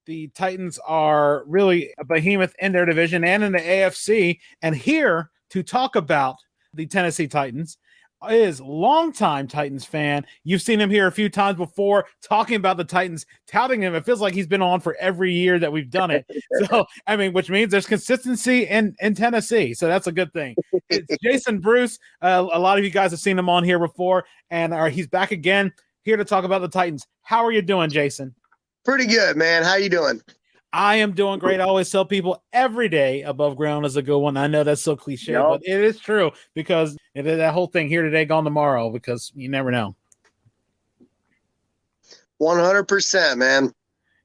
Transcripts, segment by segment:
The Titans are really a behemoth in their division and in the AFC. And here to talk about the Tennessee Titans is longtime Titans fan. You've seen him here a few times before talking about the Titans, touting him. It feels like he's been on for every year that we've done it. So, I mean, which means there's consistency in Tennessee. So that's a good thing. It's Jason Bruce. A lot of you guys have seen him on here before, and he's back again here to talk about the Titans. How are you doing, Jason? Pretty good, man. How you doing? I am doing great. I always tell people every day above ground is a good one. I know that's so cliche, but it is true because that whole thing here today, gone tomorrow, because you never know. 100%, man.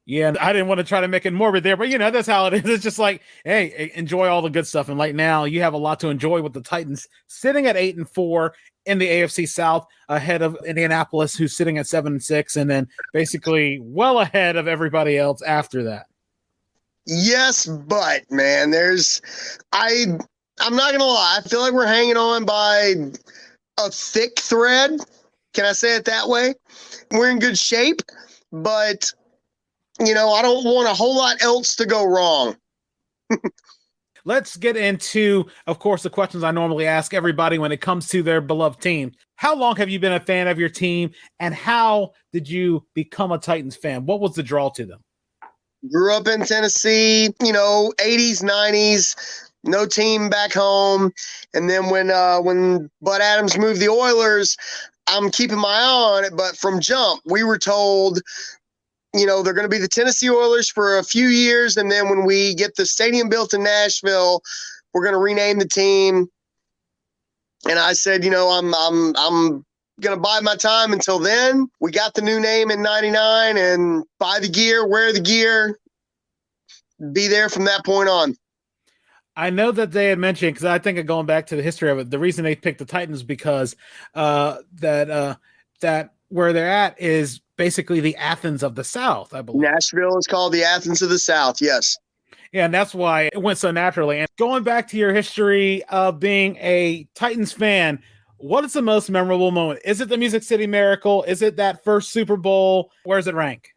Yeah, I didn't want to try to make it morbid there, but that's how it is. It's just like, hey, enjoy all the good stuff. And right now you have a lot to enjoy with the Titans sitting at 8-4 in the AFC South, ahead of Indianapolis, who's sitting at 7-6, and then basically well ahead of everybody else after that. Yes, but man, I'm not gonna lie. I feel like we're hanging on by a thick thread. Can I say it that way? We're in good shape, but I don't want a whole lot else to go wrong. Let's get into, of course, the questions I normally ask everybody when it comes to their beloved team. How long have you been a fan of your team, and how did you become a Titans fan? What was the draw to them? Grew up in Tennessee, 80s, 90s, no team back home. And then when Bud Adams moved the Oilers, I'm keeping my eye on it. But from jump, we were told, they're going to be the Tennessee Oilers for a few years. And then when we get the stadium built in Nashville, we're going to rename the team. And I said, I'm going to bide my time until then. We got the new name in 99 and buy the gear, wear the gear, be there from that point on. I know that they had mentioned, because I think of going back to the history of it, the reason they picked the Titans because that where they're at is basically the Athens of the South, I believe. Nashville is called the Athens of the South, yes. Yeah, and that's why it went so naturally. And going back to your history of being a Titans fan, what is the most memorable moment? Is it the Music City Miracle? Is it that first Super Bowl? Where does it rank?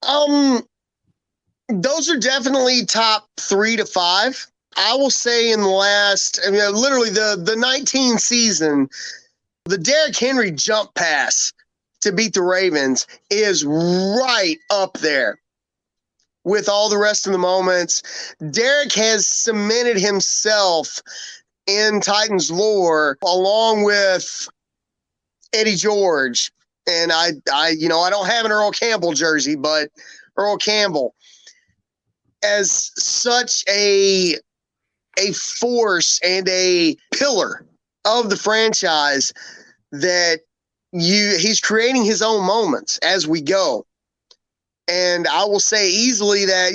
Those are definitely top 3 to 5. I will say in the last, literally the 19 season, the Derrick Henry jump pass to beat the Ravens is right up there with all the rest of the moments. Derrick has cemented himself in Titans lore, along with Eddie George. And I don't have an Earl Campbell jersey, but Earl Campbell as such a force and a pillar of the franchise that he's creating his own moments as we go. And I will say easily that,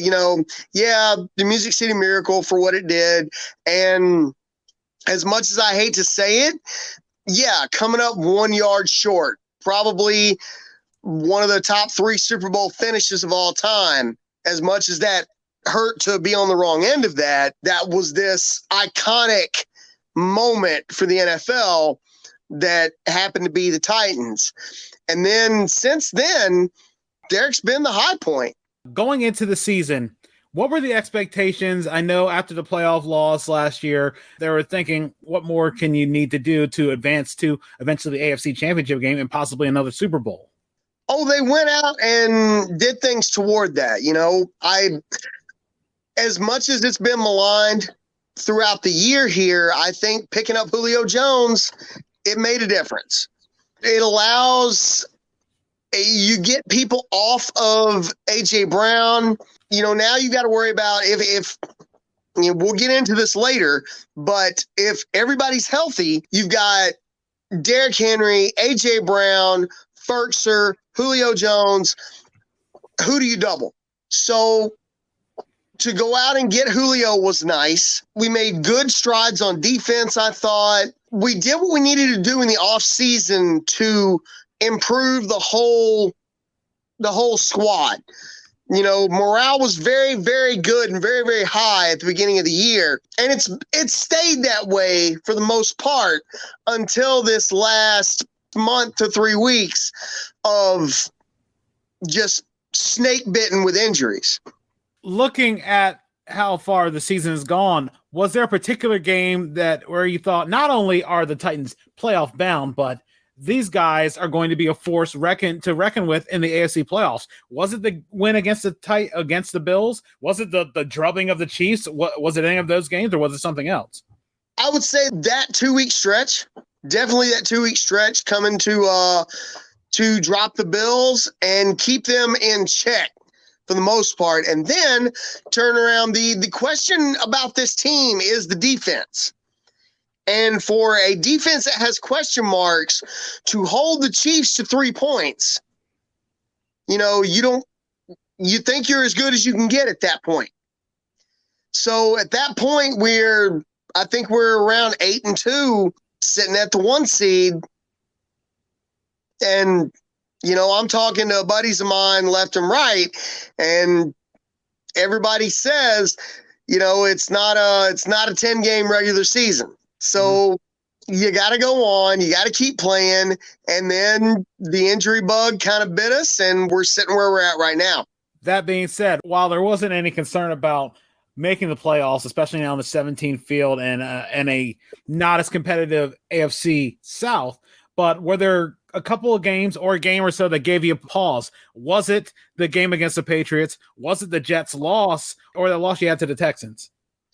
the Music City Miracle for what it did. And as much as I hate to say it, coming up 1 yard short, probably one of the top 3 Super Bowl finishes of all time. As much as that hurt to be on the wrong end of that was this iconic moment for the NFL that happened to be the Titans. And then since then, Derrick's been the high point. Going into the season, what were the expectations? I know after the playoff loss last year, they were thinking, what more can you need to do to advance to eventually the AFC Championship game and possibly another Super Bowl? Oh, they went out and did things toward that. As much as it's been maligned throughout the year here, I think picking up Julio Jones, it made a difference. It allows you get people off of A.J. Brown. Now you got to worry about if we'll get into this later, but if everybody's healthy, you've got Derrick Henry, A.J. Brown, Ferkser, Julio Jones. Who do you double? So to go out and get Julio was nice. We made good strides on defense, I thought. We did what we needed to do in the offseason to improve the whole squad. Morale was very, very good and very, very high at the beginning of the year. And it's stayed that way for the most part until this last month to 3 weeks of just snake bitten with injuries. Looking at how far the season has gone, was there a particular game where you thought not only are the Titans playoff bound, but these guys are going to be a force to reckon with in the AFC playoffs? Was it the win against the Bills? Was it the drubbing of the Chiefs? Was it any of those games, or was it something else? I would say that 2-week stretch, definitely that 2-week stretch, coming to drop the Bills and keep them in check for the most part, and then turn around. The question about this team is the defense. And for a defense that has question marks to hold the Chiefs to 3 points, you think you're as good as you can get at that point. So at that point, I think we're around 8-2, sitting at the 1 seed. And I'm talking to buddies of mine left and right, and everybody says, it's not a 10-game regular season. So you got to go on, you got to keep playing. And then the injury bug kind of bit us, and we're sitting where we're at right now. That being said, while there wasn't any concern about making the playoffs, especially now on the 17th field and a not as competitive AFC South, but were there a couple of games or a game or so that gave you a pause? Was it the game against the Patriots? Was it the Jets' loss, or the loss you had to the Texans?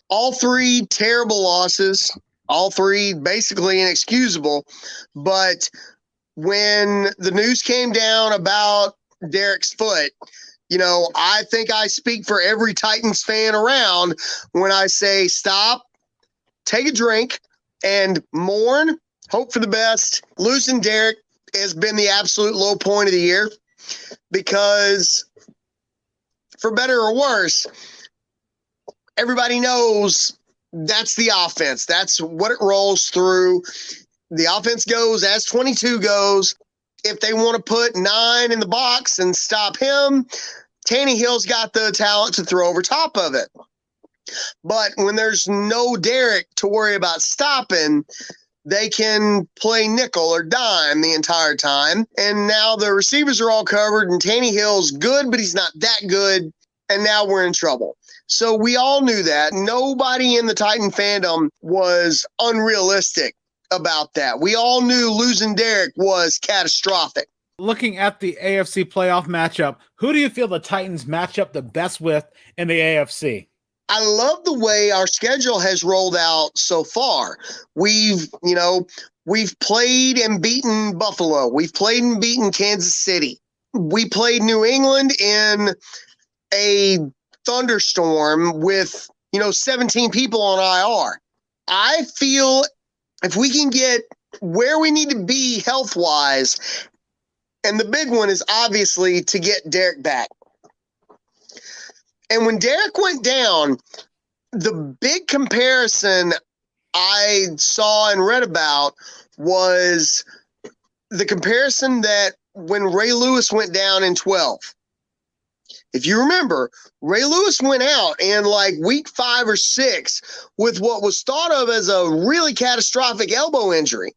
All 3 terrible losses, all 3 basically inexcusable. But when the news came down about Derrick's foot, I think I speak for every Titans fan around when I say stop, take a drink, and mourn, hope for the best. Losing Derrick has been the absolute low point of the year, because for better or worse, everybody knows that's the offense. That's what it rolls through. The offense goes as 22 goes. If they want to put 9 in the box and stop him, Tannehill's got the talent to throw over top of it. But when there's no Derrick to worry about stopping, they can play nickel or dime the entire time. And now the receivers are all covered, and Tannehill's good, but he's not that good. And now we're in trouble. So we all knew that. Nobody in the Titan fandom was unrealistic about that. We all knew losing Derrick was catastrophic. Looking at the AFC playoff matchup, who do you feel the Titans match up the best with in the AFC? I love the way our schedule has rolled out so far. We've played and beaten Buffalo. We've played and beaten Kansas City. We played New England in a thunderstorm with, 17 people on IR. I feel if we can get where we need to be health-wise, and the big one is obviously to get Derrick back. And when Derrick went down, the big comparison I saw and read about was the comparison that when Ray Lewis went down in 12. If you remember, Ray Lewis went out in like week 5 or 6 with what was thought of as a really catastrophic elbow injury.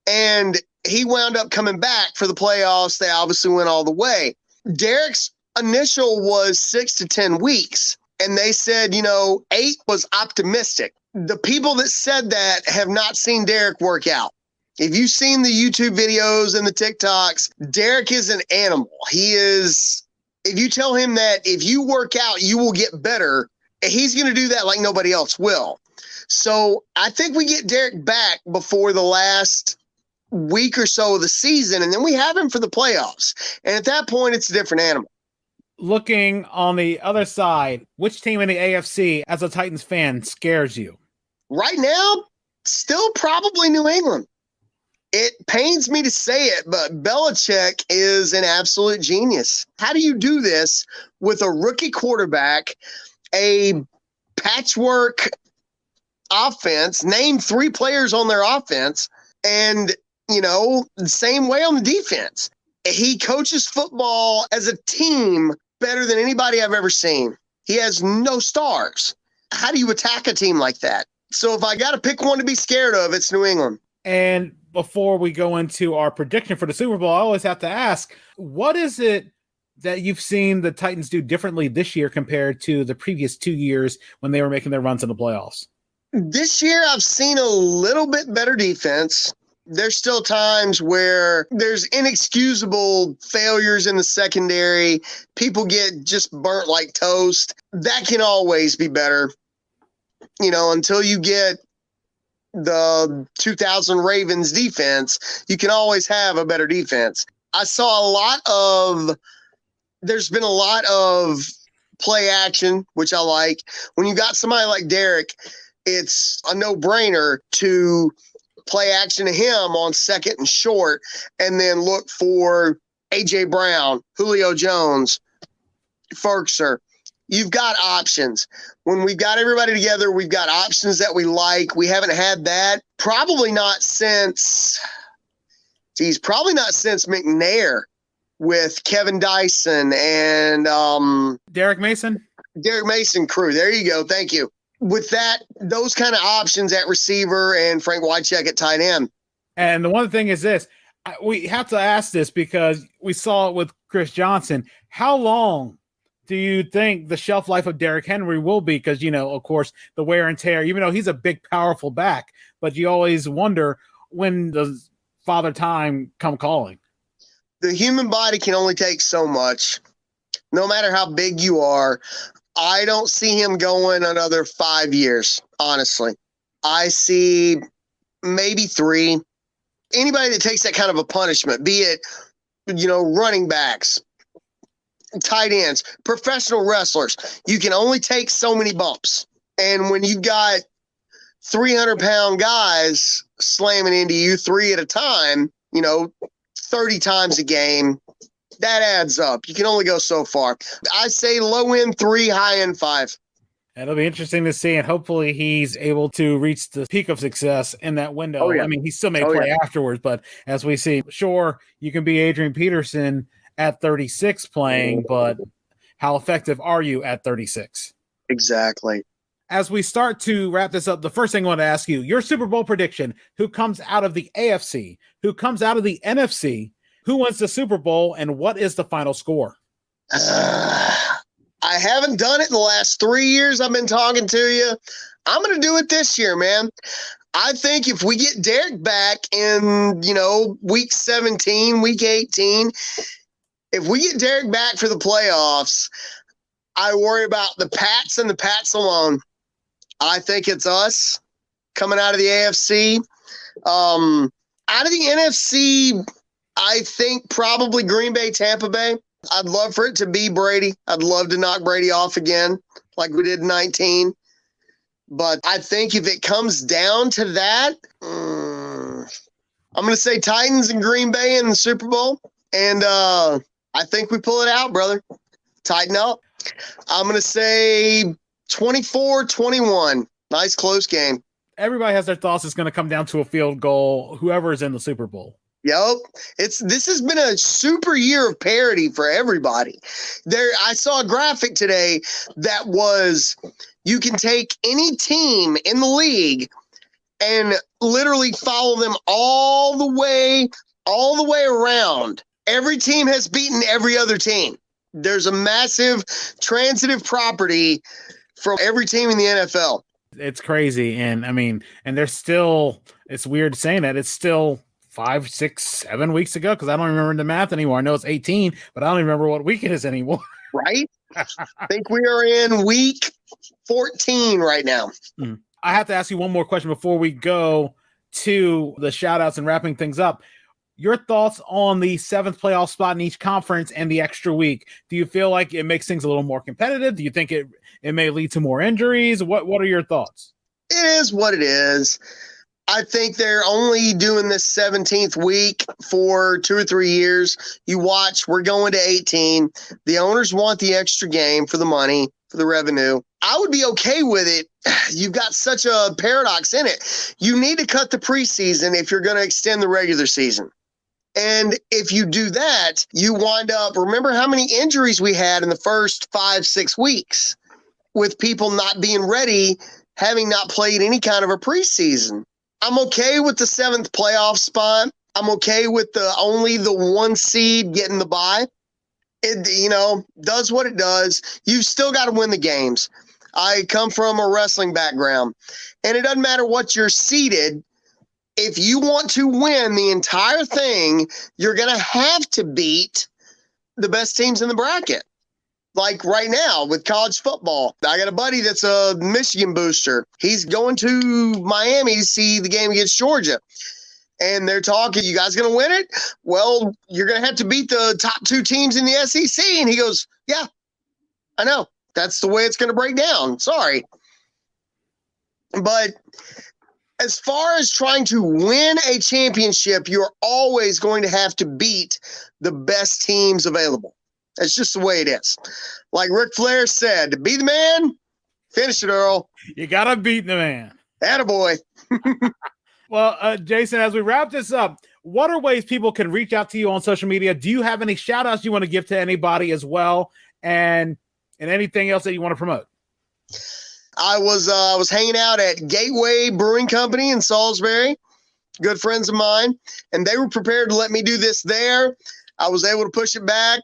And he wound up coming back for the playoffs. They obviously went all the way. Derrick's initial was 6 to 10 weeks. And they said, 8 was optimistic. The people that said that have not seen Derrick work out. If you've seen the YouTube videos and the TikToks, Derrick is an animal. He is, if you tell him that if you work out, you will get better, he's going to do that like nobody else will. So I think we get Derrick back before the last week or so of the season, and then we have him for the playoffs. And at that point, it's a different animal. Looking on the other side, which team in the AFC as a Titans fan scares you? Right now, still probably New England. It pains me to say it, but Belichick is an absolute genius. How do you do this with a rookie quarterback, a patchwork offense, name 3 players on their offense, and, the same way on the defense? He coaches football as a team better than anybody I've ever seen. He has no stars. How do you attack a team like that? So if I got to pick one to be scared of, it's New England. And before we go into our prediction for the Super Bowl, I always have to ask, what is it that you've seen the Titans do differently this year compared to the previous 2 years when they were making their runs in the playoffs? This year, I've seen a little bit better defense. There's still times where there's inexcusable failures in the secondary. People get just burnt like toast. That can always be better. Until you get the 2000 Ravens defense, you can always have a better defense. I saw there's been a lot of play action, which I like. When you got somebody like Derrick, it's a no-brainer to play action to him on second and short and then look for A.J. Brown, Julio Jones, Ferkser. You've got options. When we've got everybody together, we've got options that we like. We haven't had that probably not since McNair with Kevin Dyson and Derrick Mason crew. There you go. Thank you. With those kind of options at receiver and Frank Wycheck at tight end. And the one thing is this, we have to ask this because we saw it with Chris Johnson. How long do you think the shelf life of Derrick Henry will be? Because, of course, the wear and tear, even though he's a big, powerful back, but you always wonder when does Father Time come calling? The human body can only take so much, no matter how big you are. I don't see him going another 5 years, honestly. I see maybe 3. Anybody that takes that kind of a punishment, be it, running backs, tight ends, professional wrestlers, you can only take so many bumps. And when you've got 300-pound guys slamming into you 3 at a time, 30 times a game, that adds up. You can only go so far. I say low end 3, high end 5. It'll be interesting to see, and hopefully he's able to reach the peak of success in that window. Oh, yeah. I mean, he still may play afterwards, but as we see, sure, you can be Adrian Peterson at 36 playing, but how effective are you at 36? Exactly. As we start to wrap this up, the first thing I want to ask you, your Super Bowl prediction, who comes out of the AFC, who comes out of the NFC, who wins the Super Bowl, and what is the final score? I haven't done it in the last 3 years I've been talking to you. I'm going to do it this year, man. I think if we get Derrick back in, week 17, week 18, if we get Derrick back for the playoffs, I worry about the Pats and the Pats alone. I think it's us coming out of the AFC. Out of the NFC, I think probably Green Bay, Tampa Bay. I'd love for it to be Brady. I'd love to knock Brady off again like we did in 19. But I think if it comes down to that, I'm going to say Titans and Green Bay in the Super Bowl. And I think we pull it out, brother. Tighten up. I'm going to say 24-21. Nice close game. Everybody has their thoughts. It's going to come down to a field goal, whoever is in the Super Bowl. Yep. This has been a super year of parity for everybody. I saw a graphic today that was you can take any team in the league and literally follow them all the way around. Every team has beaten every other team. There's a massive transitive property from every team in the NFL. It's crazy. And I mean, and there's still, it's weird saying that, it's still 5, 6, 7 weeks ago, because I don't remember the math anymore. I know it's 18, but I don't even remember what week it is anymore. Right? I think we are in week 14 right now. I have to ask you one more question before we go to the shout outs and wrapping things up. Your thoughts on the 7th playoff spot in each conference and the extra week. Do you feel like it makes things a little more competitive? Do you think it may lead to more injuries? What are your thoughts? It is what it is. I think they're only doing this 17th week for 2 or 3 years. You watch, we're going to 18. The owners want the extra game for the money, for the revenue. I would be okay with it. You've got such a paradox in it. You need to cut the preseason if you're going to extend the regular season. And if you do that, you wind up, remember how many injuries we had in the first 5, 6 weeks with people not being ready, having not played any kind of a preseason. I'm okay with the 7th playoff spot. I'm okay with only the 1 seed getting the bye. it, does what it does. You've still got to win the games. I come from a wrestling background, and it doesn't matter what you're seeded. If you want to win the entire thing, you're going to have to beat the best teams in the bracket. Like right now with college football, I got a buddy that's a Michigan booster. He's going to Miami to see the game against Georgia. And they're talking, you guys going to win it? Well, you're going to have to beat the top 2 teams in the SEC. And he goes, yeah, I know. That's the way it's going to break down. Sorry. But as far as trying to win a championship, you're always going to have to beat the best teams available. That's just the way it is. Like Ric Flair said, to be the man, finish it, Earl. You got to beat the man. Attaboy. Well, Jason, as we wrap this up, what are ways people can reach out to you on social media? Do you have any shout outs you want to give to anybody as well? And anything else that you want to promote? I was hanging out at Gateway Brewing Company in Salisbury, good friends of mine, and they were prepared to let me do this there. I was able to push it back.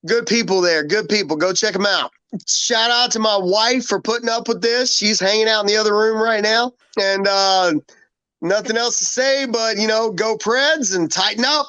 Good people there. Good people. Go check them out. Shout out to my wife for putting up with this. She's hanging out in the other room right now. And nothing else to say but, go Preds and tighten up.